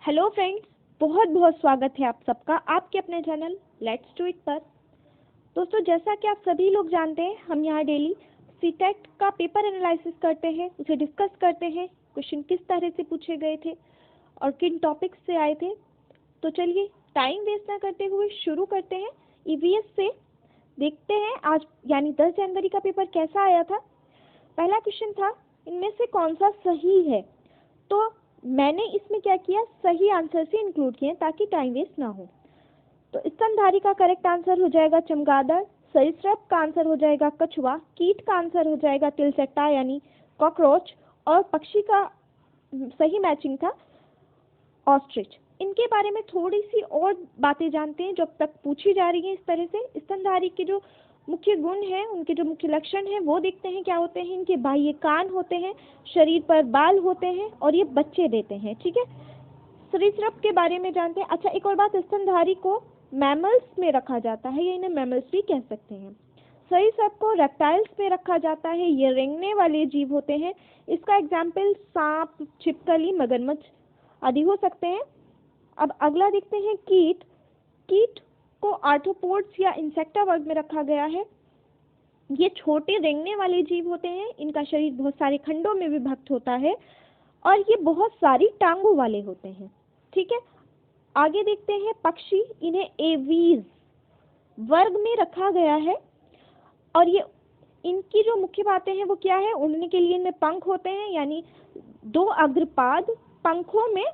Hello friends, बहुत बहुत स्वागत है आप सबका आपके अपने चैनल लेट्स डू इट पर। दोस्तों, जैसा कि आप सभी लोग जानते हैं, हम यहाँ डेली सीटेट का पेपर एनालिसिस करते हैं, उसे डिस्कस करते हैं, क्वेश्चन किस तरह से पूछे गए थे और किन टॉपिक्स से आए थे। तो चलिए टाइम वेस्ट ना करते हुए शुरू करते हैं। ईवीएस से देखते हैं आज यानी 10 जनवरी का पेपर कैसा आया था। पहला क्वेश्चन था, इनमें से कौन सा सही है। तो मैंने इसमें क्या किया, सही आंसर से इंक्लूड किए ताकि टाइम वेस्ट ना हो। तो स्तनधारी का करेक्ट आंसर हो जाएगा चमगादड़, सरीसृप का आंसर हो जाएगा कछुआ, कीट का आंसर हो जाएगा तिलचट्टा यानी कॉकरोच, और पक्षी का सही मैचिंग था ऑस्ट्रिच। इनके बारे में थोड़ी सी और बातें जानते हैं जो अब तक पूछी जा रही हैं। इस तरह से स्तनधारी के जो मुख्य गुण हैं, उनके जो मुख्य लक्षण हैं वो देखते हैं क्या होते हैं। इनके बाह्य कान होते हैं, शरीर पर बाल होते हैं और ये बच्चे देते हैं। ठीक है, सरीसृप के बारे में जानते हैं। अच्छा, एक और बात, स्तनधारी को मैमल्स में रखा जाता है या इन्हें मैमल्स भी कह सकते हैं। सरीसृप को रेप्टाइल्स में रखा जाता है, ये रेंगने वाले जीव होते हैं। इसका एग्जाम्पल सांप, छिपकली, मगरमच्छ आदि हो सकते हैं। अब अगला देखते हैं कीट। कीट को आर्थ्रोपोड्स या इंसेक्टा वर्ग में रखा गया है। ये छोटे रेंगने वाले जीव होते हैं, इनका शरीर बहुत सारे खंडों में विभक्त होता है और ये बहुत सारी टांगों वाले होते हैं। ठीक है, आगे देखते हैं पक्षी। इन्हें एवीज वर्ग में रखा गया है और ये इनकी जो मुख्य बातें हैं वो क्या है, उड़ने के लिए इनमें पंख होते हैं यानी 2 अग्रपाद पंखों में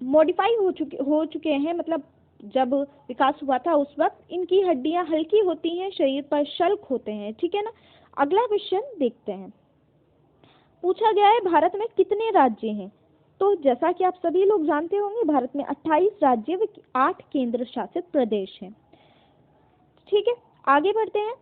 मॉडिफाई हो चुके हैं, मतलब जब विकास हुआ था उस वक्त इनकी हड्डियां हल्की होती हैं, शरीर पर शल्क होते हैं। ठीक है ना। अगला क्वेश्चन देखते हैं। पूछा गया है भारत में कितने राज्य हैं। तो जैसा कि आप सभी लोग जानते होंगे, भारत में 28 राज्य व 8 केंद्र शासित प्रदेश हैं। ठीक है, आगे बढ़ते हैं।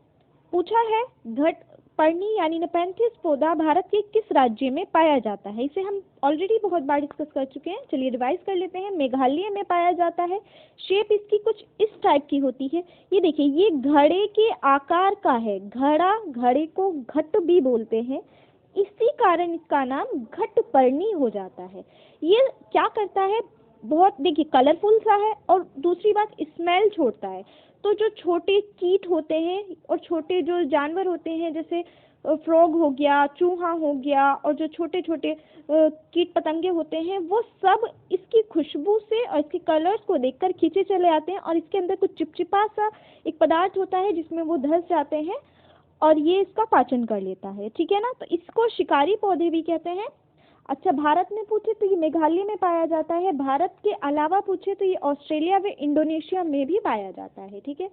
पूछा है घट पर्णी यानी नेपेंथिस पौधा भारत के किस राज्य में पाया जाता है। इसे हम ऑलरेडी बहुत बार डिस्कस कर चुके हैं, चलिए रिवाइज कर लेते हैं। मेघालय में पाया जाता है। शेप इसकी कुछ इस टाइप की होती है। ये देखिए, ये घड़े के आकार का है। घड़े को घट भी बोलते हैं, इसी कारण इसका नाम घटपर्णी हो जाता है। ये क्या करता है, बहुत देखिए कलरफुल सा है और दूसरी बात स्मेल छोड़ता है। तो जो छोटे कीट होते हैं और छोटे जो जानवर होते हैं, जैसे फ्रॉग हो गया, चूहा हो गया, और जो छोटे छोटे कीट पतंगे होते हैं, वो सब इसकी खुशबू से और इसके कलर्स को देखकर खींचे चले आते हैं और इसके अंदर कुछ चिपचिपा सा एक पदार्थ होता है जिसमें वो धंस जाते हैं और ये इसका पाचन कर लेता है। ठीक है ना, तो इसको शिकारी पौधे भी कहते हैं। अच्छा, भारत में पूछे तो ये मेघालय में पाया जाता है। भारत के अलावा पूछे तो ये ऑस्ट्रेलिया व इंडोनेशिया में भी पाया जाता है। ठीक है,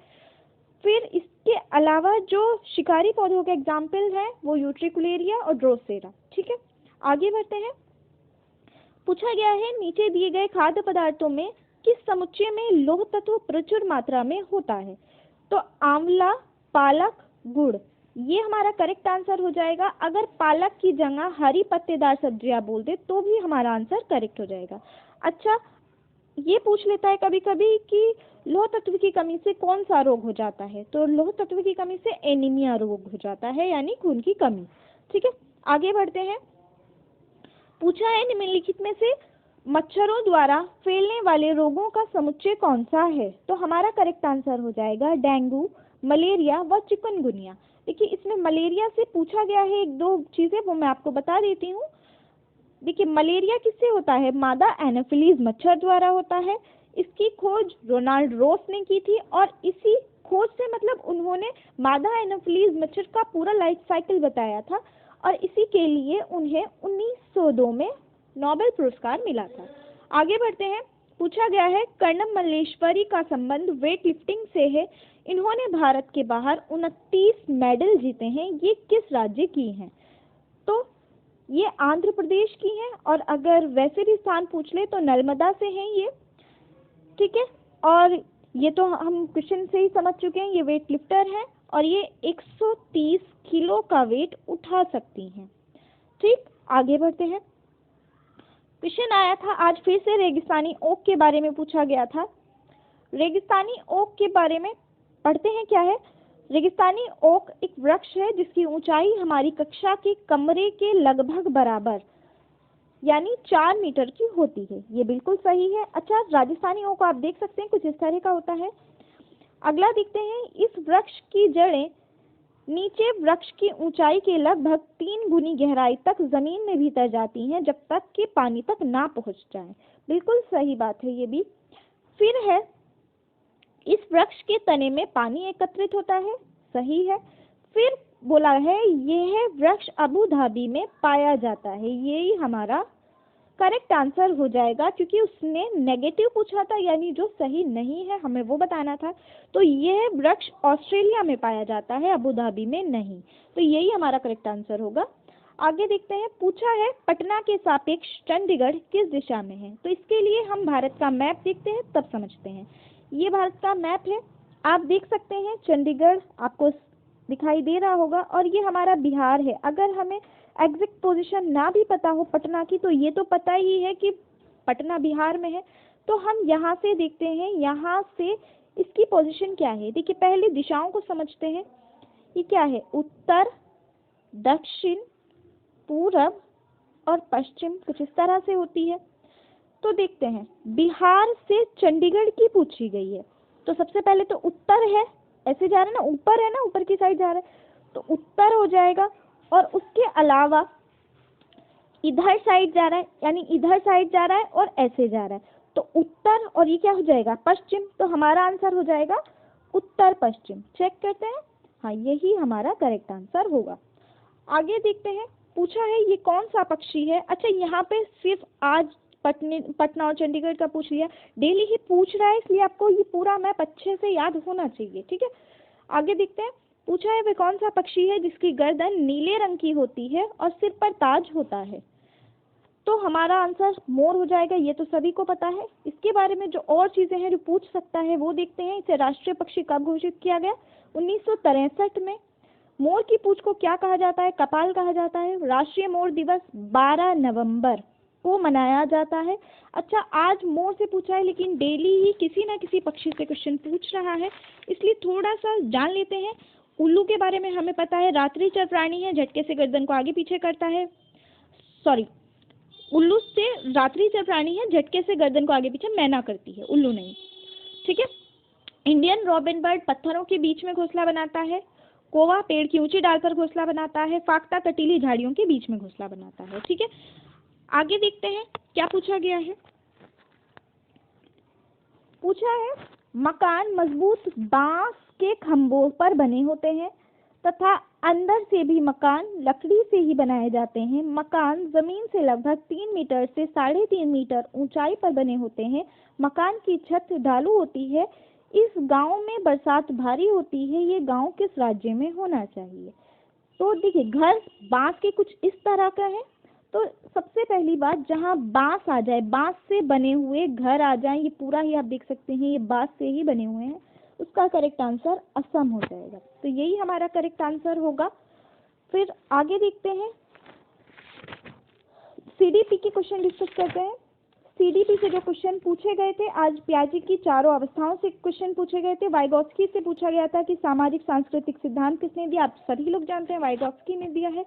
फिर इसके अलावा जो शिकारी पौधों के एग्जाम्पल हैं वो यूट्रिकुलेरिया और ड्रोसेरा। ठीक है, आगे बढ़ते हैं। पूछा गया है नीचे दिए गए खाद्य पदार्थों में किस समुच्चय में लौह तत्व प्रचुर मात्रा में होता है। तो आंवला, पालक, गुड़, ये हमारा करेक्ट आंसर हो जाएगा। अगर पालक की जगह हरी पत्तेदार सब्जियां बोल दे तो भी हमारा आंसर करेक्ट हो जाएगा। अच्छा, ये पूछ लेता है कभी कभी कि लौह तत्व की कमी से कौन सा रोग हो जाता है। तो लौह तत्व की कमी से एनीमिया रोग हो जाता है यानी खून की कमी। ठीक है, आगे बढ़ते हैं। पूछा है निम्नलिखित में से मच्छरों द्वारा फैलने वाले रोगों का समुच्चय कौन सा है। तो हमारा करेक्ट आंसर हो जाएगा डेंगू, मलेरिया व चिकनगुनिया। देखिए, इसमें मलेरिया से पूछा गया है एक दो चीजें, वो मैं आपको बता देती हूँ। देखिए, मलेरिया किससे होता है, मादा एनोफिलीज मच्छर द्वारा होता है। इसकी खोज रोनाल्ड रोस ने की थी और इसी खोज से मतलब उन्होंने मादा एनोफिलीज मच्छर का पूरा लाइफ साइकिल बताया था और इसी के लिए उन्हें 1902 में नोबेल पुरस्कार मिला था। आगे बढ़ते हैं। पूछा गया है कर्णम मल्लेश्वरी का संबंध वेट लिफ्टिंग से है। इन्होंने भारत के बाहर 29 मेडल जीते हैं। ये किस राज्य की हैं। तो ये आंध्र प्रदेश की हैं और अगर वैसे भी स्थान पूछ ले तो नर्मदा से हैं ये। ठीक है, और ये तो हम क्वेश्चन से ही समझ चुके हैं, ये वेट लिफ्टर है और ये 130 किलो का वेट उठा सकती हैं। ठीक, आगे बढ़ते हैं। क्वेश्चन आया था आज फिर से रेगिस्तानी ओक के बारे में पूछा गया था। रेगिस्तानी ओक के बारे में पढ़ते हैं क्या है। रेगिस्तानी ओक एक वृक्ष है जिसकी ऊंचाई हमारी कक्षा के कमरे के लगभग बराबर यानी 4 मीटर की होती है। ये बिल्कुल सही है। अच्छा, राजस्थानी ओक आप देख सकते हैं कुछ इस तरह का होता है। अगला देखते हैं, इस वृक्ष की जड़ें नीचे वृक्ष की ऊंचाई के लगभग 3 गुनी गहराई तक जमीन में भीतर जाती हैं जब तक कि पानी तक ना पहुंच जाए। बिल्कुल सही बात है ये भी। फिर है, इस वृक्ष के तने में पानी एकत्रित होता है। सही है। फिर बोला है, यह वृक्ष अबू धाबी में पाया जाता है। यही हमारा करेक्ट आंसर हो जाएगा, क्योंकि उसने नेगेटिव पूछा था, यानी जो सही नहीं है हमें वो बताना था। तो यह वृक्ष ऑस्ट्रेलिया में पाया जाता है, अबू धाबी में नहीं। तो यही हमारा करेक्ट आंसर होगा। आगे देखते हैं, पूछा है पटना के सापेक्ष चंडीगढ़ किस दिशा में है। तो इसके लिए हम भारत का मैप देखते हैं तब समझते हैं। ये भारत का मैप है, आप देख सकते हैं चंडीगढ़ आपको दिखाई दे रहा होगा, और ये हमारा बिहार है। अगर हमें एग्जैक्ट पोजीशन ना भी पता हो पटना की, तो ये तो पता ही है कि पटना बिहार में है। तो हम यहाँ से देखते हैं, यहाँ से इसकी पोजीशन क्या है। देखिए, पहले दिशाओं को समझते हैं। ये क्या है, उत्तर, दक्षिण, पूरब और पश्चिम, कुछ इस तरह से होती है। तो देखते हैं, बिहार से चंडीगढ़ की पूछी गई है। तो सबसे पहले तो उत्तर है, ऐसे जा रहा है ना, ऊपर है ना, ऊपर की साइड जा रहा है, तो उत्तर हो जाएगा। और उसके अलावा इधर साइड जा रहा है, यानी इधर साइड जा रहा है और ऐसे जा रहा है, तो उत्तर, और ये क्या हो जाएगा, पश्चिम। तो हमारा आंसर हो जाएगा उत्तर पश्चिम। चेक करते हैं, हाँ यही हमारा करेक्ट आंसर होगा। आगे देखते हैं, पूछा है ये कौन सा पक्षी है। अच्छा, यहाँ पे सिर्फ आज पटना और चंडीगढ़ का पूछ लिया, डेली ही पूछ रहा है, इसलिए आपको ये पूरा मैप अच्छे से याद होना चाहिए। ठीक है, आगे देखते हैं, पूछा है वह कौन सा पक्षी है जिसकी गर्दन नीले रंग की होती है और सिर पर ताज होता है। तो हमारा आंसर मोर हो जाएगा, ये तो सभी को पता है। इसके बारे में जो और चीजें हैं जो पूछ सकता है वो देखते हैं। इसे राष्ट्रीय पक्षी कब घोषित किया गया, 1963 में। मोर की पूंछ को क्या कहा जाता है, कपाल कहा जाता है। राष्ट्रीय मोर दिवस 12 नवंबर को मनाया जाता है। अच्छा, आज मोर से पूछा है, लेकिन डेली ही किसी ना किसी पक्षी से क्वेश्चन पूछ रहा है, इसलिए थोड़ा सा जान लेते हैं। उल्लू के बारे में हमें पता है, रात्रिचर प्राणी है, झटके से गर्दन को आगे पीछे करता है। सॉरी, उल्लू से रात्रिचर प्राणी है, झटके से गर्दन को आगे पीछे मैना करती है, उल्लू नहीं। ठीक है, इंडियन रॉबिन बर्ड पत्थरों के बीच में घोंसला बनाता है। कोवा पेड़ की ऊंची डाल पर घोंसला बनाता है। फाख्ता कटीली झाड़ियों के बीच में घोंसला बनाता है। ठीक है, आगे देखते हैं क्या पूछा गया है। पूछा है, मकान मजबूत बांस के खंभों पर बने होते हैं तथा अंदर से भी मकान लकड़ी से ही बनाए जाते हैं। मकान जमीन से लगभग 3 मीटर से 3.5 मीटर ऊंचाई पर बने होते हैं। मकान की छत ढालू होती है। इस गांव में बरसात भारी होती है। ये गांव किस राज्य में होना चाहिए। तो देखिए, घर बांस के कुछ इस तरह का है। तो सबसे पहली बात, जहाँ बांस आ जाए, बांस से बने हुए घर आ जाए, ये पूरा ही आप देख सकते हैं, ये बांस से ही बने हुए हैं, उसका करेक्ट आंसर असम हो जाएगा। तो यही हमारा करेक्ट आंसर होगा। फिर आगे देखते हैं, सीडीपी के क्वेश्चन डिस्कस करते हैं। सीडीपी से जो क्वेश्चन पूछे गए थे, आज पियाजे की चारों अवस्थाओं से क्वेश्चन पूछे गए थे। वाइगॉत्स्की से पूछा गया था कि सामाजिक सांस्कृतिक सिद्धांत किसने दिया। आप सभी लोग जानते हैं वाइगॉत्स्की ने दिया है।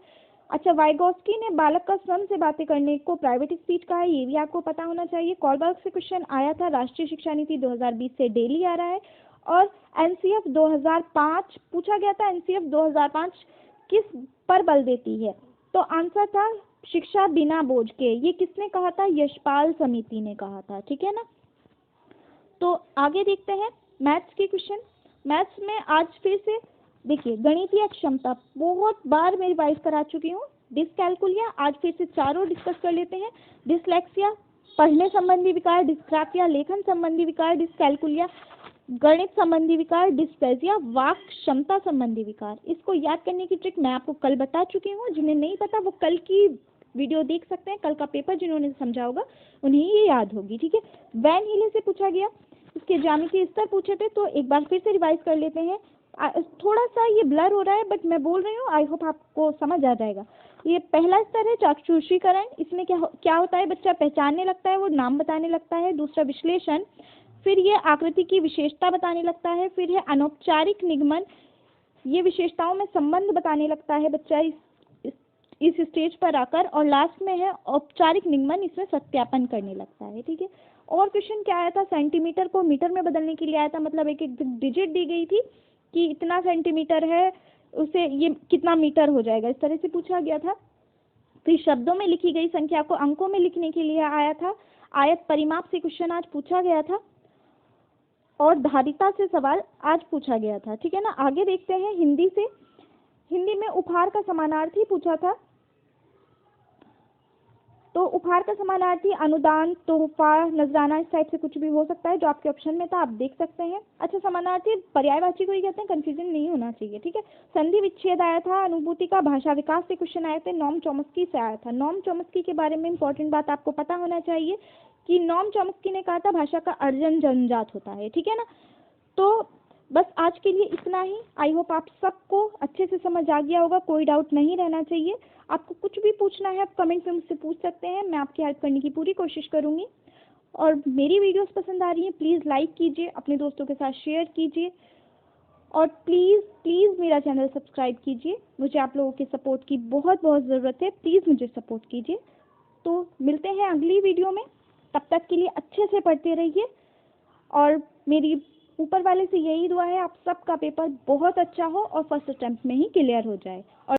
अच्छा, वाइगॉत्स्की ने बालक का स्वयं से बातें करने को प्राइवेट स्पीच कहा है, ये भी आपको पता होना चाहिए। कॉलबर्ग से क्वेश्चन आया था, राष्ट्रीय शिक्षा नीति 2020 से डेली आ रहा है। और एनसीएफ 2005 पूछा गया था, एनसीएफ 2005 किस पर बल देती है। तो आंसर था शिक्षा बिना बोझ के। ये किसने कहा था, यशपाल समिति ने कहा था। ठीक है ना। तो आगे देखते हैं मैथ्स के क्वेश्चन। मैथ्स में आज फिर से देखिए, गणितीय क्षमता बहुत बार मैं रिवाइज करा चुकी हूँ। डिसकैलकुलिया आज फिर से चारों डिस्कस कर लेते हैं। डिसलेक्सिया पढ़ने संबंधी विकार, डिस्ग्राफिया लेखन संबंधी विकार, डिसकैलकुलिया गणित संबंधी विकार, डिस्प्लेजिया वाक क्षमता संबंधी विकार। इसको याद करने की ट्रिक मैं आपको कल बता चुकी हूँ। जिन्हें नहीं पता वो कल की वीडियो देख सकते हैं। कल का पेपर जिन्होंने समझा होगा उन्हें ये याद होगी। ठीक है, वैन हीले से पूछा गया, इसके ज्यामितीय स्तर पूछे थे, तो एक बार फिर से रिवाइज कर लेते हैं। थोड़ा सा ये ब्लर हो रहा है, बट मैं बोल रही हूँ, आई होप आपको समझ आ जाएगा। ये पहला स्तर है चाक्षुषीकरण। इसमें क्या होता है, बच्चा पहचानने लगता है, वो नाम बताने लगता है। दूसरा विश्लेषण, फिर ये आकृति की विशेषता बताने लगता है। फिर है अनौपचारिक निगमन, ये विशेषताओं में संबंध बताने लगता है बच्चा इस स्टेज पर आकर, और लास्ट में है औपचारिक निगमन, इसमें सत्यापन करने लगता है। ठीक है, और क्वेश्चन क्या आया था, सेंटीमीटर को मीटर में बदलने के लिए आया था। मतलब एक एक डिजिट दी गई थी कि इतना सेंटीमीटर है, उसे ये कितना मीटर हो जाएगा, इस तरह से पूछा गया था। फिर शब्दों में लिखी गई संख्या को अंकों में लिखने के लिए आया था। आयत परिमाप से क्वेश्चन आज पूछा गया था, और धारिता से सवाल आज पूछा गया था। ठीक है ना, आगे देखते हैं हिंदी से। हिंदी में उपहार का समानार्थी पूछा था। तो उपहार का समानार्थी अनुदान, तोहफा, नजराना, इस टाइप से कुछ भी हो सकता है, जो आपके ऑप्शन में था, आप देख सकते हैं। अच्छा, समानार्थी पर्यायवाची को ही कहते हैं, कंफ्यूजन नहीं होना चाहिए। ठीक है, संधि विच्छेद आया था। अनुभूति का भाषा विकास से क्वेश्चन आए थे। नॉम चॉम्स्की से आया था। नॉम चॉम्स्की के बारे में इंपॉर्टेंट बात आपको पता होना चाहिए कि नॉम चॉम्स्की ने कहा था भाषा का अर्जन जन्मजात होता है। ठीक है ना, तो बस आज के लिए इतना ही। आई होप आप सबको अच्छे से समझ आ गया होगा, कोई डाउट नहीं रहना चाहिए। आपको कुछ भी पूछना है आप कमेंट में मुझसे पूछ सकते हैं, मैं आपकी हेल्प करने की पूरी कोशिश करूँगी। और मेरी वीडियोस पसंद आ रही हैं, प्लीज़ लाइक कीजिए, अपने दोस्तों के साथ शेयर कीजिए, और प्लीज़ प्लीज़ मेरा चैनल सब्सक्राइब कीजिए। मुझे आप लोगों के सपोर्ट की बहुत बहुत ज़रूरत है, प्लीज़ मुझे सपोर्ट कीजिए। तो मिलते हैं अगली वीडियो में, तब तक के लिए अच्छे से पढ़ते रहिए, और मेरी ऊपर वाले से यही दुआ है आप सबका पेपर बहुत अच्छा हो और फर्स्ट अटेम्प्ट में ही क्लियर हो जाए। और